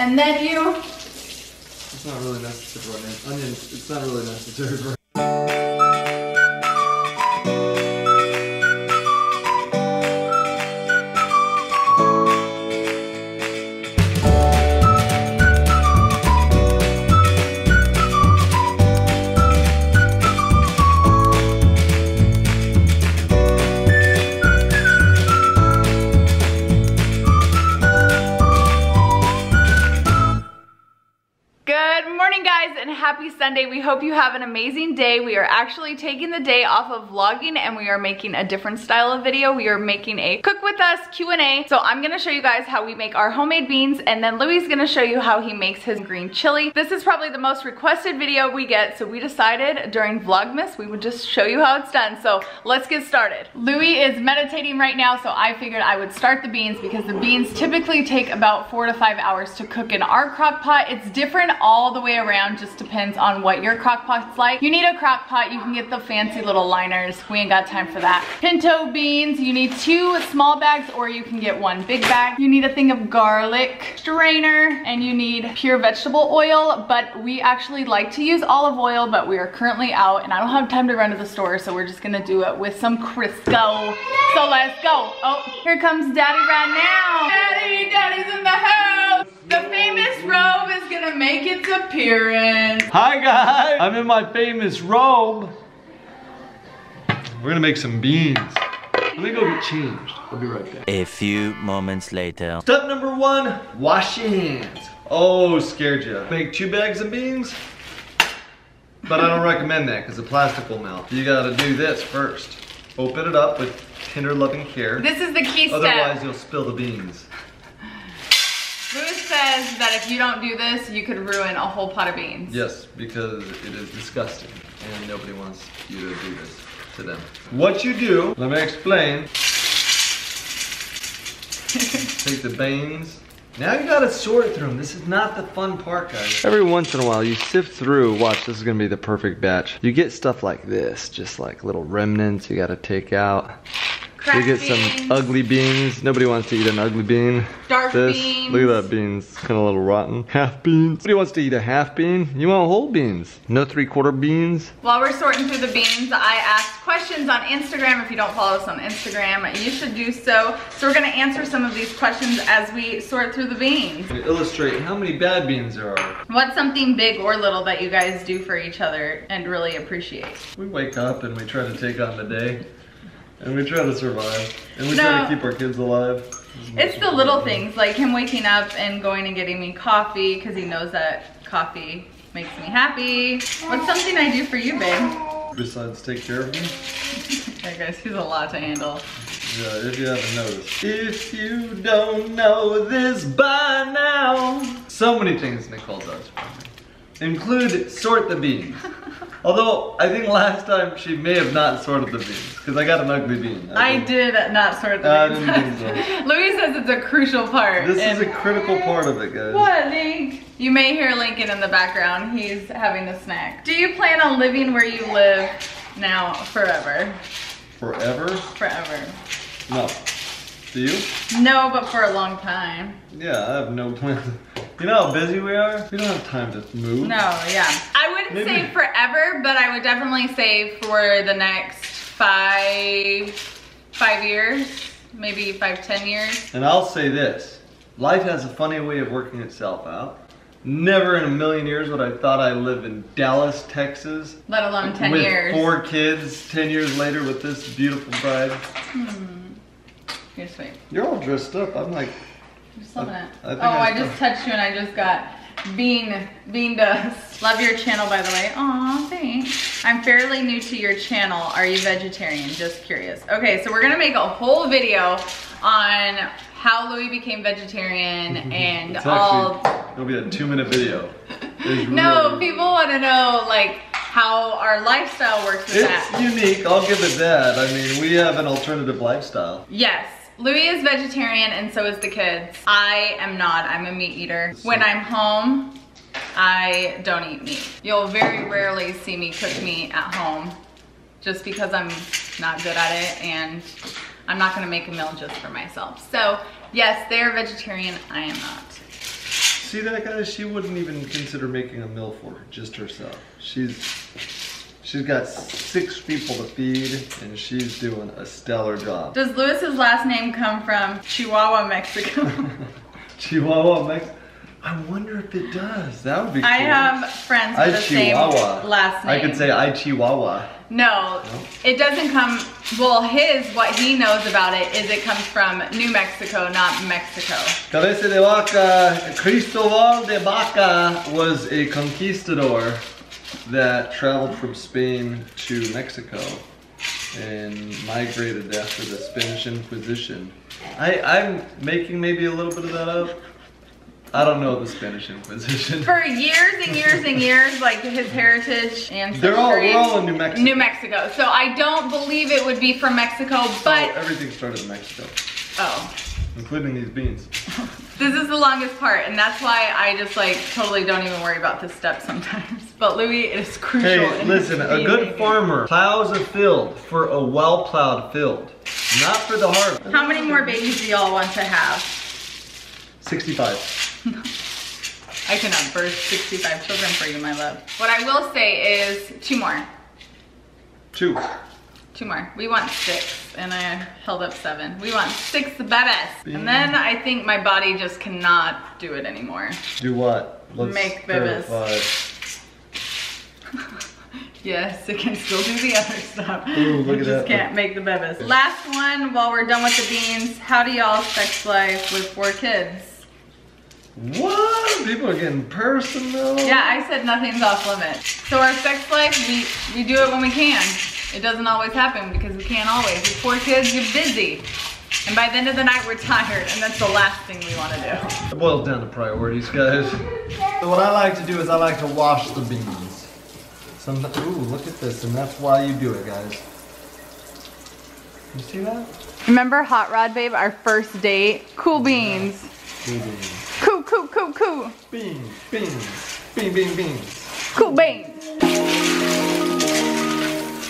And then you... It's not really necessary for onions. It's not really necessary for... Happy Sunday. We hope you have an amazing day. We are actually taking the day off of vlogging and we are making a different style of video. We are making a cook with us Q&A. So I'm gonna show you guys how we make our homemade beans, and then Louis is gonna show you how he makes his green chili. This is probably the most requested video we get, so we decided during Vlogmas we would just show you how it's done. So let's get started. Louis is meditating right now, so I figured I would start the beans because the beans typically take about 4 to 5 hours to cook in our crock pot. It's different all the way around, just depends on what your crock pot's like. You need a crock pot. You can get the fancy little liners. We ain't got time for that. Pinto beans, you need 2 small bags or you can get 1 big bag. You need a thing of garlic strainer and you need pure vegetable oil, but we actually like to use olive oil, but we are currently out and I don't have time to run to the store, so we're just gonna do it with some Crisco. So let's go. Oh, here comes Daddy right now. Daddy's in the house. The famous robe is gonna make its appearance. Hi guys, I'm in my famous robe. We're gonna make some beans. Let me go get changed. I'll be right back. A few moments later. Step number 1, wash your hands. Oh, scared you. Make 2 bags of beans, but I don't recommend that because the plastic will melt. You gotta do this first. Open it up with tender loving care. This is the key step. Otherwise you'll spill the beans. Louis says that if you don't do this, you could ruin a whole pot of beans. Yes, because it is disgusting and nobody wants you to do this to them. What you do, let me explain. Take the beans. Now you gotta sort through them. This is not the fun part, guys. Every once in a while you sift through, watch, this is gonna be the perfect batch. You get stuff like this, just like little remnants you gotta take out. You get some ugly beans. Nobody wants to eat an ugly bean. Dark beans. Look at that beans. Kind of a little rotten. Half beans. Nobody wants to eat a half bean. You want whole beans. No 3/4 beans. While we're sorting through the beans, I asked questions on Instagram. If you don't follow us on Instagram, you should do so. So we're gonna answer some of these questions as we sort through the beans. To illustrate how many bad beans there are. What's something big or little that you guys do for each other and really appreciate? We wake up and we try to take on the day. And we try to survive. And we try to keep our kids alive. It's the little things, like him waking up and going and getting me coffee because he knows that coffee makes me happy. What's something I do for you, babe? Besides take care of me? Yeah, guys, he's a lot to handle. Yeah, if you haven't noticed. If you don't know this by now. So many things Nicole does for me. Include sort the beans. Although, I think last time she may have not sorted the beans, because I got an ugly bean. I did not sort the beans. I didn't think so. Louis says it's a crucial part. This is a critical part of it, guys. What, Link? You may hear Lincoln in the background. He's having a snack. Do you plan on living where you live now forever? Forever? Forever. No. Do you? No, but for a long time. Yeah, I have no plans. You know how busy we are? We don't have time to move. No, yeah. I wouldn't say forever, but I would definitely say for the next five years, maybe 5-10 years. And I'll say this, life has a funny way of working itself out. Never in a million years would I thought I'd live in Dallas, Texas. Let alone 10 years. With 4 kids, 10 years later with this beautiful bride. You're sweet. You're all dressed up. I'm like... Just loving it. I just touched you and I just got bean dust. Love your channel, by the way. Aw, thanks. I'm fairly new to your channel. Are you vegetarian? Just curious. Okay, so we're gonna make a whole video on how Louis became vegetarian and it'll be a 2-minute video. No, people want to know like how our lifestyle works with that. It's unique, I'll give it that. I mean, we have an alternative lifestyle. Yes. Louis is vegetarian and so is the kids. I am not, I'm a meat eater. When I'm home, I don't eat meat. You'll very rarely see me cook meat at home just because I'm not good at it and I'm not gonna make a meal just for myself. So yes, they're vegetarian, I am not. See that, guys? She wouldn't even consider making a meal for just herself. She's got 6 people to feed, and she's doing a stellar job. Does Lewis's last name come from Chihuahua, Mexico? Chihuahua, Mexico? I wonder if it does. That would be cool. I have friends with the same last name. I could say I Chihuahua. No, it doesn't come, well, what he knows about it is it comes from New Mexico, not Mexico. Cabeza de Vaca, Cristobal de Vaca was a conquistador that traveled from Spain to Mexico and migrated after the Spanish Inquisition. I'm making maybe a little bit of that up. I don't know the Spanish Inquisition. For years and years and years, like his heritage and we're all in New Mexico. New Mexico. So I don't believe it would be from Mexico, but everything started in Mexico. Oh. Including these beans. This is the longest part, and that's why I just like totally don't even worry about this step sometimes. But Louis, it is crucial. Hey, listen, a good farmer plows a field for a well-plowed field, not for the harvest. How many more babies do y'all want to have? 65. I cannot birth 65 children for you, my love. What I will say is 2 more. 2. 2 more. We want 6, and I held up 7. We want 6 bebés. And then I think my body just cannot do it anymore. Do what? Let's make bebés. Yes, it can still do the other stuff. Ooh, look at that. Just can't make the bebés. Last one, while we're done with the beans, how do y'all sex life with 4 kids? What? People are getting personal. Yeah, I said nothing's off limits. So our sex life, we do it when we can. It doesn't always happen because we can't always. With 4 kids, you're busy. And by the end of the night, we're tired, and that's the last thing we want to do. It boils down to priorities, guys. So what I like to do is I like to wash the beans. Ooh, look at this, and that's why you do it, guys. You see that? Remember Hot Rod Babe, our first date? Cool beans. Cool beans. Cool, cool, cool, cool. Beans, beans, beans. Cool beans.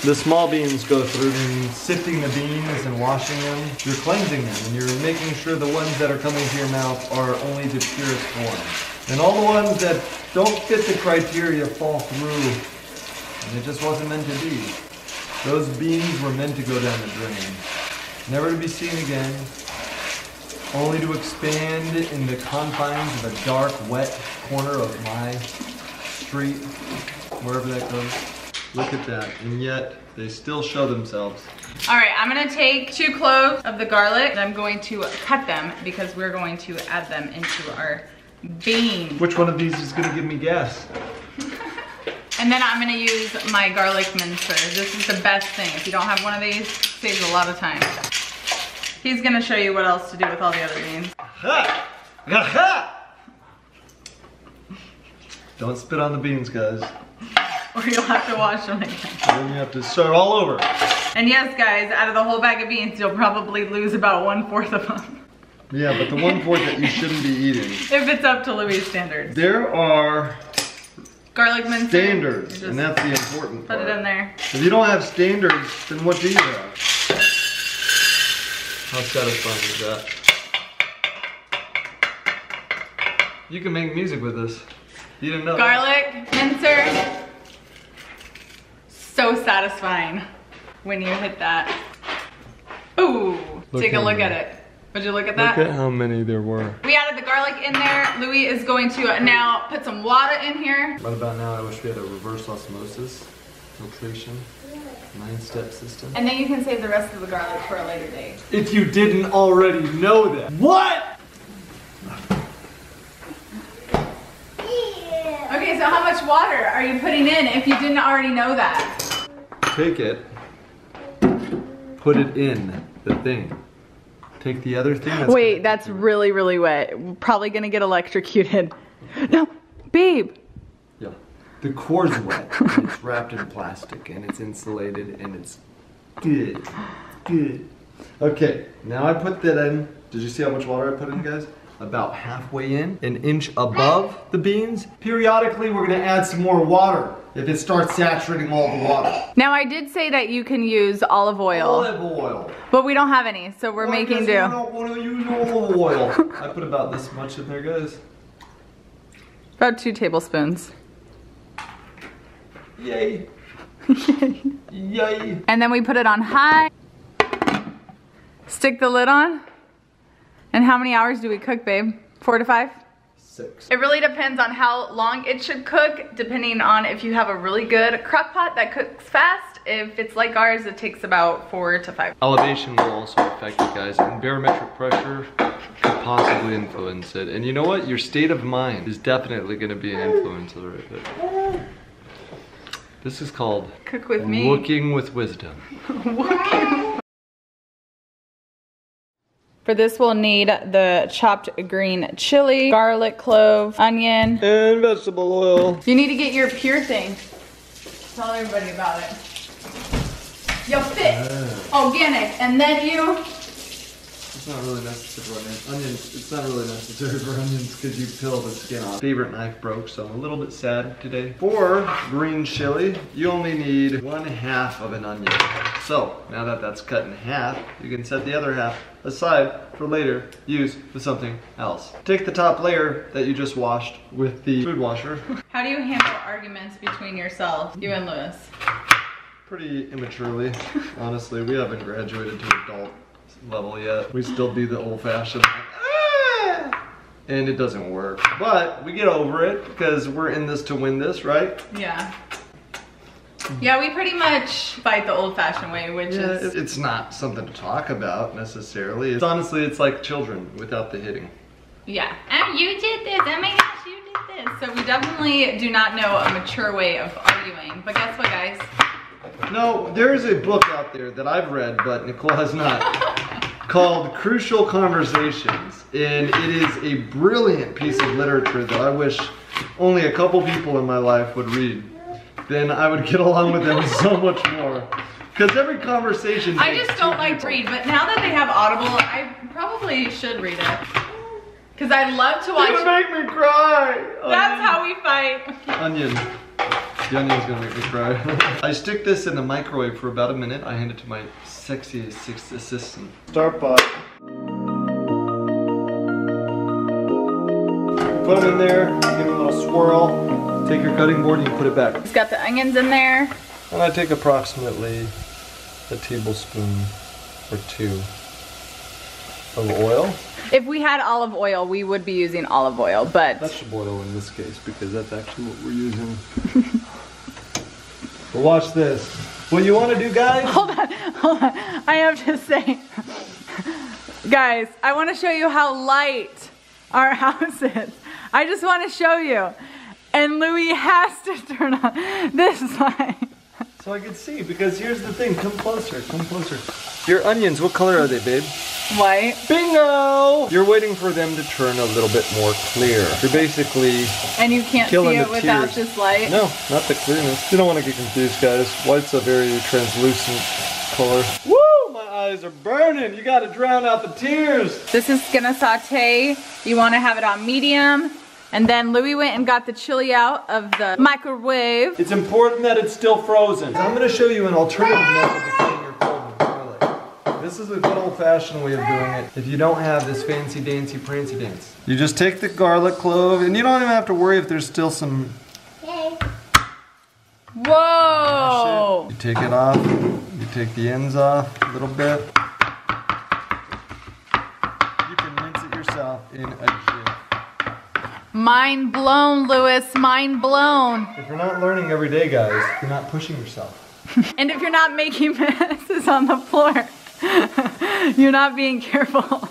The small beans go through sifting the beans and washing them. You're cleansing them and you're making sure the ones that are coming to your mouth are only the purest form. And all the ones that don't fit the criteria fall through, and it just wasn't meant to be. Those beans were meant to go down the drain. Never to be seen again. Only to expand in the confines of a dark, wet corner of my street, wherever that goes. Look at that, and yet they still show themselves. All right, I'm gonna take 2 cloves of the garlic, and I'm going to cut them because we're going to add them into our beans. Which one of these is gonna give me gas? And then I'm gonna use my garlic mincer. This is the best thing. If you don't have one of these, it saves a lot of time. He's gonna show you what else to do with all the other beans. Ha! Ha! Don't spit on the beans, guys. Or you'll have to wash them again. Then you have to start all over. And yes, guys, out of the whole bag of beans, you'll probably lose about 1/4 of them. Yeah, but the 1/4 that you shouldn't be eating. If it's up to Louis' standards. There are garlic mincer. Standards, and that's the important part. Put it in there. If you don't have standards, then what do you have? How satisfying is that? You can make music with this. You didn't know garlic mincer. So satisfying when you hit that. Ooh, take a look at it. Would you look at that? Look at how many there were. We added the garlic in there. Louis is going to now put some water in here. Right about now, I wish we had a reverse osmosis filtration 9-step system. And then you can save the rest of the garlic for a later date. If you didn't already know that. What? Okay, so how much water are you putting in if you didn't already know that? Take it, put it in the thing. Take the other thing. Wait, that's really, really wet. We're probably gonna get electrocuted. No, babe. Yeah, the core's wet. And it's wrapped in plastic and it's insulated and it's good, good. Okay, now I put that in. Did you see how much water I put in, guys? About halfway in, an inch above the beans. Periodically, we're gonna add some more water if it starts saturating all the water. Now, I did say that you can use olive oil. Olive oil. But we don't have any, so we're making do. I don't want to use olive oil. I put about this much in there, guys. About 2 tablespoons. Yay. Yay. And then we put it on high. Stick the lid on. And how many hours do we cook, babe? 4 to 5? 6. It really depends on how long it should cook, depending on if you have a really good crock pot that cooks fast. If it's like ours, it takes about 4 to 5. Elevation will also affect it, guys, and barometric pressure could possibly influence it. And you know what? Your state of mind is definitely going to be an influencer of it. This is called Cook with me. Looking with wisdom. For this, we'll need the chopped green chili, garlic, clove, onion, and vegetable oil. You need to get your pure thing. Tell everybody about it. Yo, fit. Organic. And then you... It's not really necessary for onions. It's not really necessary for onions because you peel the skin off. Favorite knife broke, so I'm a little bit sad today. For green chili, you only need 1/2 of an onion. So now that that's cut in half, you can set the other half aside for later use with something else. Take the top layer that you just washed with the food washer. How do you handle arguments between yourselves, you and Lewis? Pretty immaturely, honestly. We haven't graduated to adult level yet. We still do the old-fashioned and it doesn't work. But we get over it because we're in this to win this, right? Yeah. Yeah, we pretty much fight the old-fashioned way, which is... It's not something to talk about necessarily. Honestly, it's like children without the hitting. Yeah. Oh, you did this. Oh my gosh, you did this. So we definitely do not know a mature way of arguing. But guess what, guys? No, there's a book out there that I've read, but Nicole has not, called Crucial Conversations. And it is a brilliant piece of literature that I wish only a couple people in my life would read. Then I would get along with them so much more. Because every conversation... I just don't like to read, but now that they have Audible, I probably should read it. Because I love to watch... You make me cry! That's how we fight. Onion. The onion's gonna make me cry. I stick this in the microwave for about a minute. I hand it to my sexy sixth assistant. Start pot. Put them in there, give them a little swirl. Take your cutting board and you put it back. It's got the onions in there. And I take approximately a tablespoon or 2 of oil. If we had olive oil, we would be using olive oil, but... Vegetable oil in this case, because that's actually what we're using. But watch this. What you want to do, guys? Hold on. I have to say, guys, I want to show you how light our house is. I just want to show you. And Louis has to turn on this light. So I can see, because here's the thing. Come closer, come closer. Your onions, what color are they, babe? White. Bingo! You're waiting for them to turn a little bit more clear. You're basically And you can't see it without this light? No, not the clearness. You don't want to get confused, guys. White's a very translucent color. Woo! My eyes are burning. You gotta drown out the tears. This is gonna saute. You wanna have it on medium. And then Louis went and got the chili out of the microwave. It's important that it's still frozen. I'm gonna show you an alternative method to clean your cold garlic. This is a good old-fashioned way of doing it. If you don't have this fancy dancy prancy dance. You just take the garlic clove, and you don't even have to worry if there's still some... Whoa! You take it off, you take the ends off a little bit. You can rinse it yourself in a jiff. Mind blown, Louis, mind blown. If you're not learning every day, guys, you're not pushing yourself. And if you're not making messes on the floor, you're not being careful.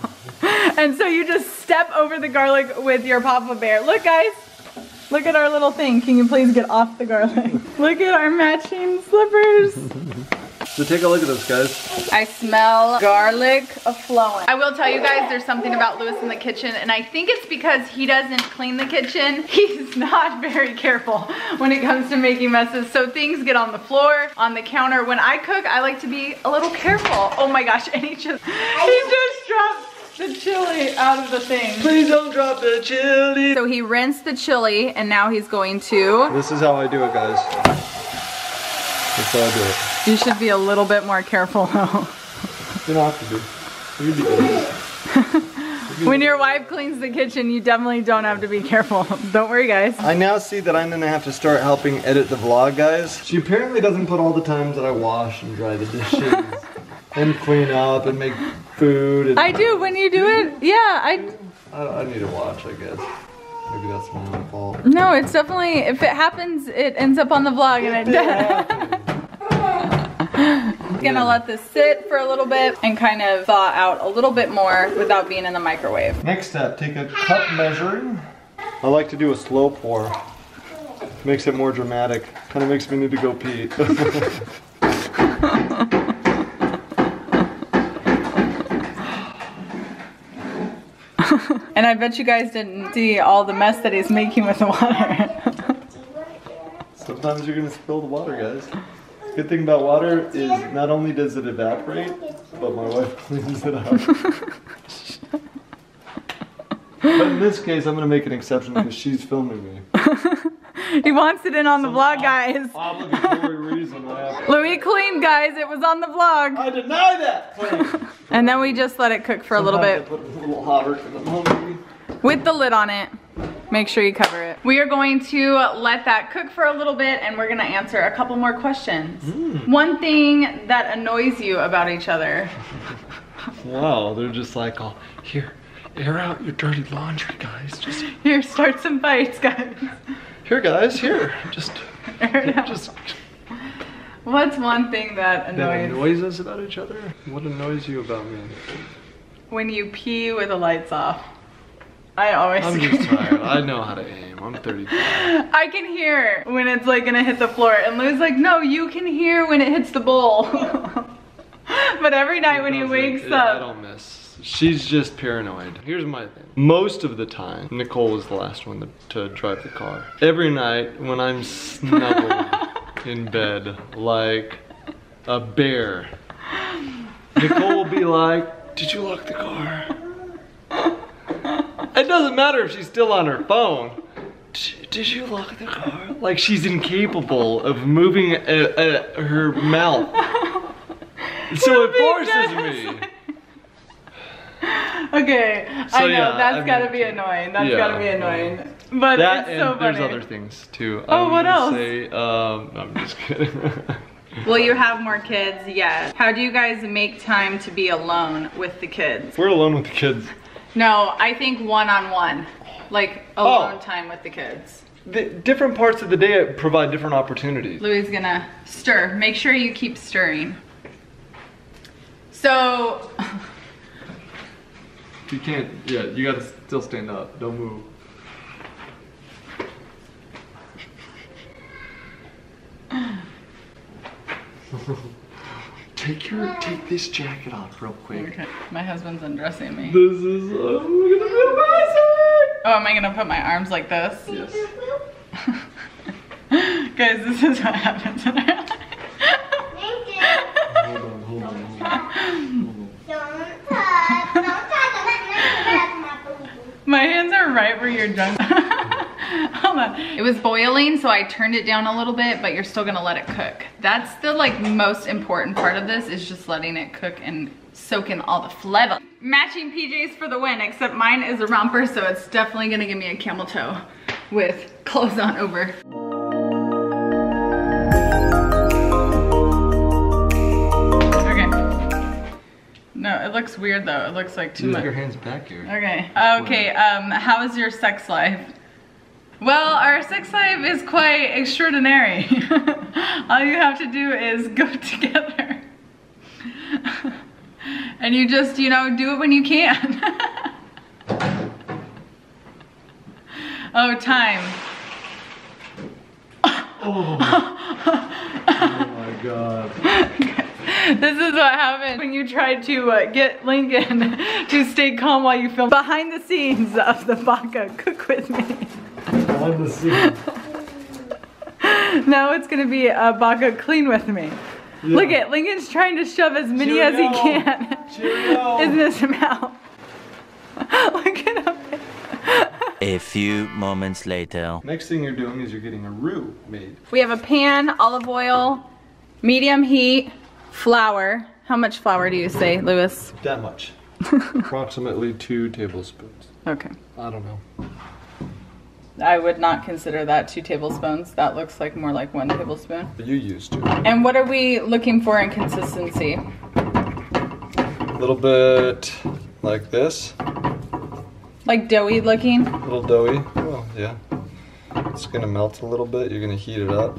And so you just step over the garlic with your Papa Bear. Look, guys. Look at our little thing. Can you please get off the garlic? Look at our matching slippers. So take a look at this, guys. I smell garlic flowing. I will tell you guys, there's something about Louis in the kitchen, and I think it's because he doesn't clean the kitchen. He's not very careful when it comes to making messes, so things get on the floor, on the counter. When I cook, I like to be a little careful. Oh my gosh, and he just dropped the chili out of the thing. Please don't drop the chili. So he rinsed the chili, and now he's going to... This is how I do it, guys. That's how I do it. You should be a little bit more careful though. You don't have to be. You can be good. When your wife cleans the kitchen, you definitely don't have to be careful. Don't worry, guys. I now see that I'm gonna have to start helping edit the vlog, guys. She apparently doesn't put all the times that I wash and dry the dishes and clean up and make food. And I do, when you do it, yeah, I need to watch, I guess. Maybe that's my own fault. No, it's definitely, if it happens, it ends up on the vlog and it does. Gonna let this sit for a little bit and kind of thaw out a little bit more without being in the microwave. Next step, take a cup measuring. I like to do a slow pour. Makes it more dramatic. Kind of makes me need to go pee. And I bet you guys didn't see all the mess that he's making with the water. Sometimes you're gonna spill the water, guys. Good thing about water is not only does it evaporate, but my wife cleans it up. But in this case, I'm gonna make an exception because she's filming me. He wants it in on the vlog, guys. Obligatory reason why Louis cleaned, guys. It was on the vlog. I deny that claim. And then we just let it cook for a little bit. I put it a little hotter because I'm hungry. With the lid on it. Make sure you cover it. We are going to let that cook for a little bit and we're gonna answer a couple more questions. One thing that annoys you about each other. Wow, they're just like, oh, here, air out your dirty laundry, guys. Just here, start some fights, guys. Here, guys, here. Just air it out. Just. What's one thing that annoys us about each other? What annoys you about me? When you pee with the lights off. I'm just tired. I know how to aim. I'm 35. I can hear when it's like gonna hit the floor, and Lou's like, no, you can hear when it hits the bowl. But every night when he wakes up, I don't miss. She's just paranoid. Here's my thing. Most of the time, Nicole was the last one to drive the car. Every night when I'm snuggled in bed like a bear, Nicole will be like, did you lock the car? It doesn't matter if she's still on her phone. Did you lock the car? Like she's incapable of moving her mouth. So it forces me. Okay, so, I know, yeah, that's gotta be annoying. That's gotta be annoying. But that, it's so funny. There's other things too. Oh, what else? I'm just kidding. Will you have more kids? Yes. How do you guys make time to be alone with the kids? We're alone with the kids. No, I think one-on-one. Like alone time with the kids. The different parts of the day provide different opportunities. Louis is gonna stir. Make sure you keep stirring. So... You can't, yeah, you gotta still stand up. Don't move. Take this jacket off real quick. Okay, my husband's undressing me. This is gonna be amazing! Oh, am I gonna put my arms like this? Yes. Guys, this is what happens in our life. Hold on. My hands are right where your junk. Hold on. It was boiling, so I turned it down a little bit, but you're still gonna let it cook. That's the most important part of this, is just letting it cook and soak in all the flavor. Matching PJs for the win, except mine is a romper, so it's definitely gonna give me a camel toe with clothes on over. No, it looks weird though. It looks like too much. Your hands back here. Okay. Okay, how is your sex life? Well, our sex life is quite extraordinary. All you have to do is go together. And you just, you know, do it when you can. Oh, time. Oh my God. This is what happened when you tried to get Lincoln to stay calm while you film behind the scenes of the Baca Cook With Me. Behind the scenes. Now it's gonna be a Baca Clean With Me. Yeah. Look at Lincoln's trying to shove as many as he can in his mouth. Look at him. A few moments later. Next thing you're doing is you're getting a roux made. We have a pan, olive oil, medium heat, flour. How much flour do you say, Louis? That much. Approximately 2 tablespoons. Okay. I don't know. I would not consider that 2 tablespoons. That looks like more like 1 tablespoon. But you used to. And what are we looking for in consistency? A little bit like this. Like doughy looking? A little doughy. Well, yeah. It's gonna melt a little bit. You're gonna heat it up.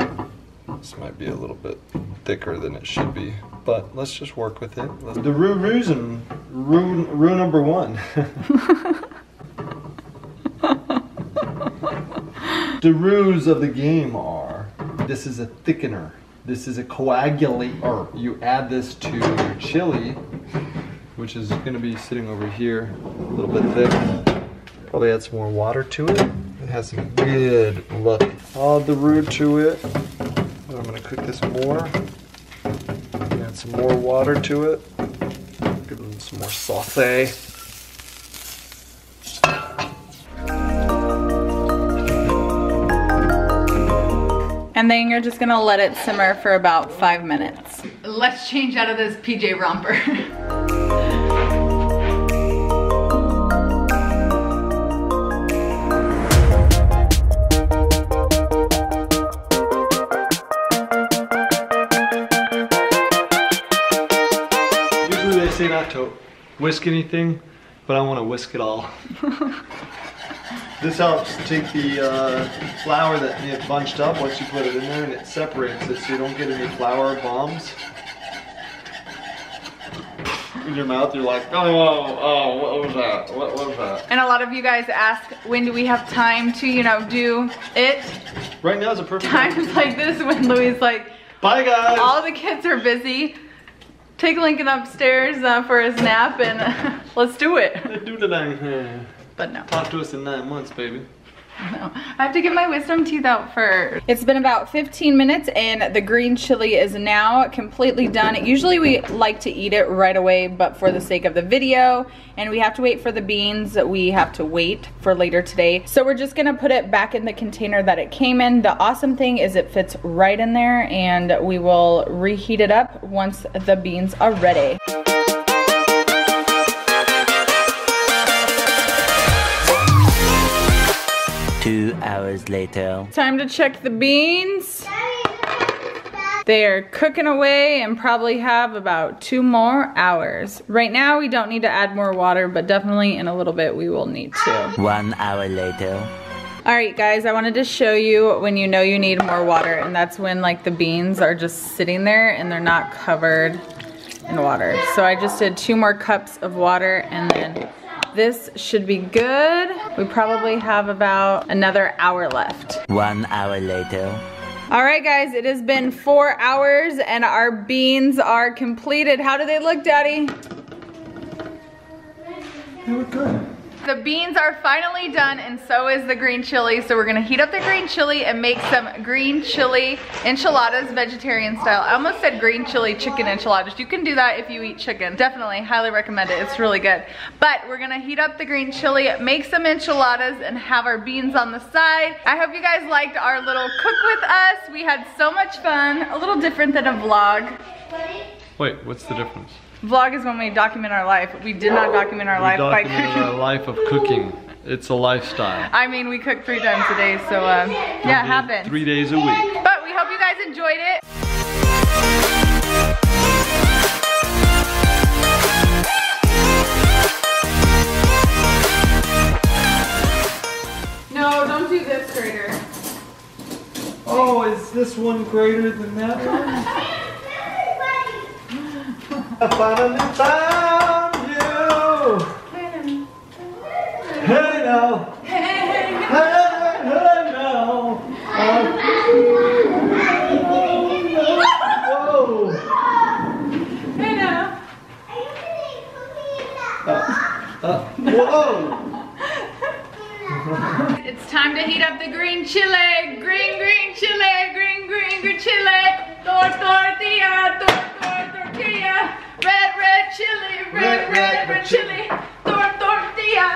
This might be a little bit thicker than it should be, but let's just work with it. The roux and roux number 1. The rules of the game are, this is a thickener. This is a coagulator. You add this to your chili, which is gonna be sitting over here, a little bit thick. Probably add some more water to it. It has a good look. Add the roux to it. And I'm gonna cook this more. Add some more water to it. Give it some more sauté. And then you're just gonna let it simmer for about 5 minutes. Let's change out of this PJ romper. Usually they say not to whisk anything, but I want to whisk it all. This helps take the flour that you have bunched up once you put it in there, and it separates it so you don't get any flour bombs in your mouth. You're like, oh, what was that? What was that? And a lot of you guys ask, when do we have time to, you know, do it? Right now is a perfect time. Times like this when Louis like, bye guys. All the kids are busy. Take Lincoln upstairs for his nap and let's do it. Let's do the thing. But no. Talk to us in 9 months, baby. No, I have to get my wisdom teeth out first. It's been about 15 minutes and the green chili is now completely done. Usually we like to eat it right away, but for the sake of the video, and we have to wait for the beans, we have to wait for later today. So we're just gonna put it back in the container that it came in. The awesome thing is it fits right in there, and we will reheat it up once the beans are ready. Two hours later. Time to check the beans. They are cooking away and probably have about 2 more hours. Right now we don't need to add more water, but definitely in a little bit we will need to. 1 hour later. All right guys, I wanted to show you when you know you need more water, and that's when like the beans are just sitting there and they're not covered in water. So I just did 2 more cups of water, and then this should be good. We probably have about another hour left. 1 hour later. All right guys, it has been 4 hours and our beans are completed. How do they look, Daddy? They look good. The beans are finally done, and so is the green chili. So we're gonna heat up the green chili and make some green chili enchiladas, vegetarian style. I almost said green chili chicken enchiladas. You can do that if you eat chicken. Definitely, highly recommend it. It's really good. But we're gonna heat up the green chili, make some enchiladas, and have our beans on the side. I hope you guys liked our little cook with us. We had so much fun. A little different than a vlog. Wait, what's the difference? Vlog is when we document our life. We did not document our life by cooking. Our life of cooking. It's a lifestyle. I mean, we cook 3 times a day, so yeah, it happens. 3 days a week. But we hope you guys enjoyed it. No, don't do this, grater. Oh, is this one greater than that one? I finally found you. Hey now. Hey now. Whoa. Hey now. Whoa. It's time to heat up the green chili. Green chili. Green chili. Tortilla. Tortilla. Red chili. Red chili. Tortilla.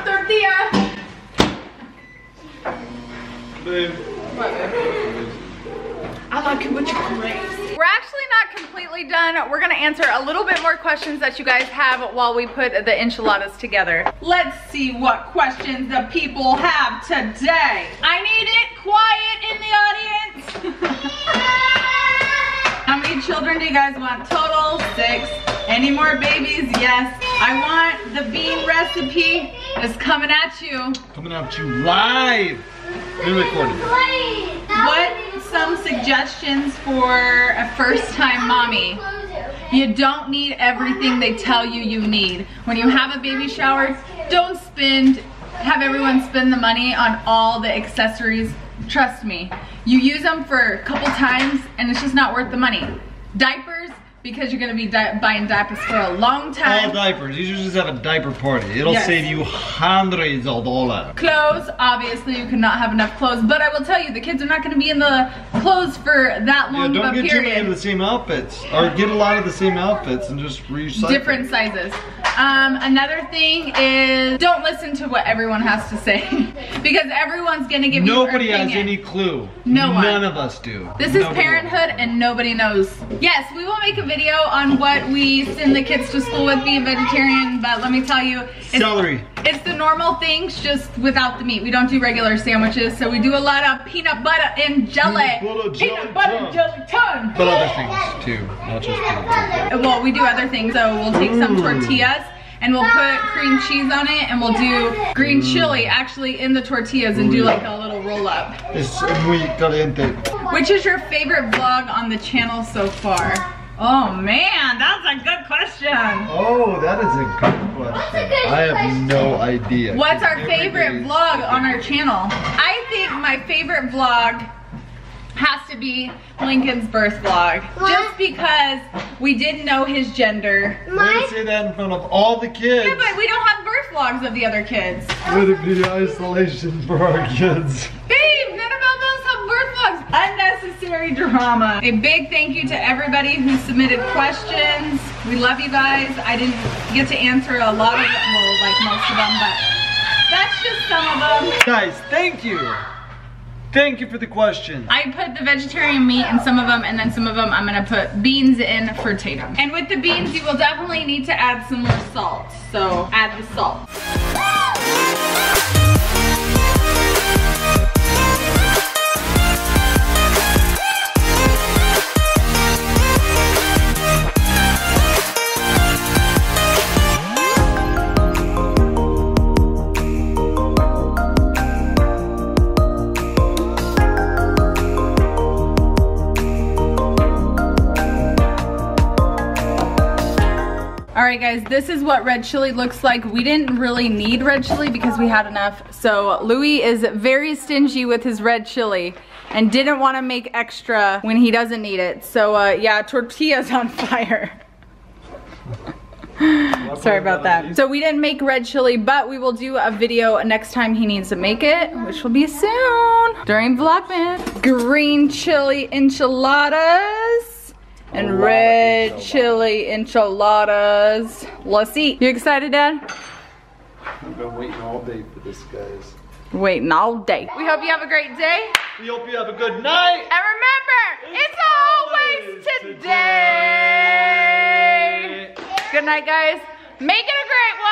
Tortilla. Babe. What, babe? I like it when you're crazy. We're actually not completely done. We're gonna answer a little bit more questions that you guys have while we put the enchiladas together. Let's see what questions the people have today. I need it quiet in the audience. How many children do you guys want total? 6. Any more babies? Yes. I want the bean recipe. It's coming at you. Coming at you live. We're recording. What some suggestions for a first-time mommy? You don't need everything they tell you you need. When you have a baby shower, don't have everyone spend the money on all the accessories. Trust me, you use them for a couple times and it's just not worth the money. Diapers, because you're gonna be buying diapers for a long time. All diapers, you should just have a diaper party. It'll save you hundreds of dollars. Clothes, obviously you cannot have enough clothes, but I will tell you, the kids are not gonna be in the clothes for that long of a period. Don't get too many of the same outfits, or get a lot of the same outfits and just recycle. Different sizes. Another thing is, don't listen to what everyone has to say, because everyone's gonna give you an opinion. Nobody has any clue. No one. None of us do. This is parenthood and nobody knows. Yes, we will make a video on what we send the kids to school with being vegetarian, but let me tell you, celery. It's the normal things, just without the meat. We don't do regular sandwiches, so we do a lot of peanut butter and jelly. Peanut butter and jelly ton. But other things too, not just peanut butter. Well, we do other things, so we'll take some tortillas and we'll put cream cheese on it, and we'll do green chili actually in the tortillas and do like a little roll up. Es muy caliente. Which is your favorite vlog on the channel so far? Oh man, that's a good question. Oh, that is a good question. I have no idea. What's our favorite vlog on our channel? I think my favorite vlog has to be Lincoln's birth vlog. Just because we didn't know his gender. We're gonna say that in front of all the kids. Yeah, but we don't have birth vlogs of the other kids. Would it be isolation for our kids? Babe, none of us have birth vlogs. Unnecessary drama. A big thank you to everybody who submitted questions. We love you guys. I didn't get to answer a lot of them, well, like most of them, but that's just some of them. Guys, thank you. Thank you for the question. I put the vegetarian meat in some of them, and then some of them I'm gonna put beans in for Tatum. And with the beans, you will definitely need to add some more salt. So add the salt. Alright guys, this is what red chili looks like. We didn't really need red chili because we had enough. So Louis is very stingy with his red chili and didn't want to make extra when he doesn't need it. So yeah, tortilla's on fire. Sorry about that. So we didn't make red chili, but we will do a video next time he needs to make it, which will be soon during Vlogmas. Green chili enchiladas. And red chili enchiladas. Let's eat. You excited, Dad? I've been waiting all day for this, guys. Waiting all day. We hope you have a great day. We hope you have a good night. And remember, it's always today. Good night, guys. Make it a great one.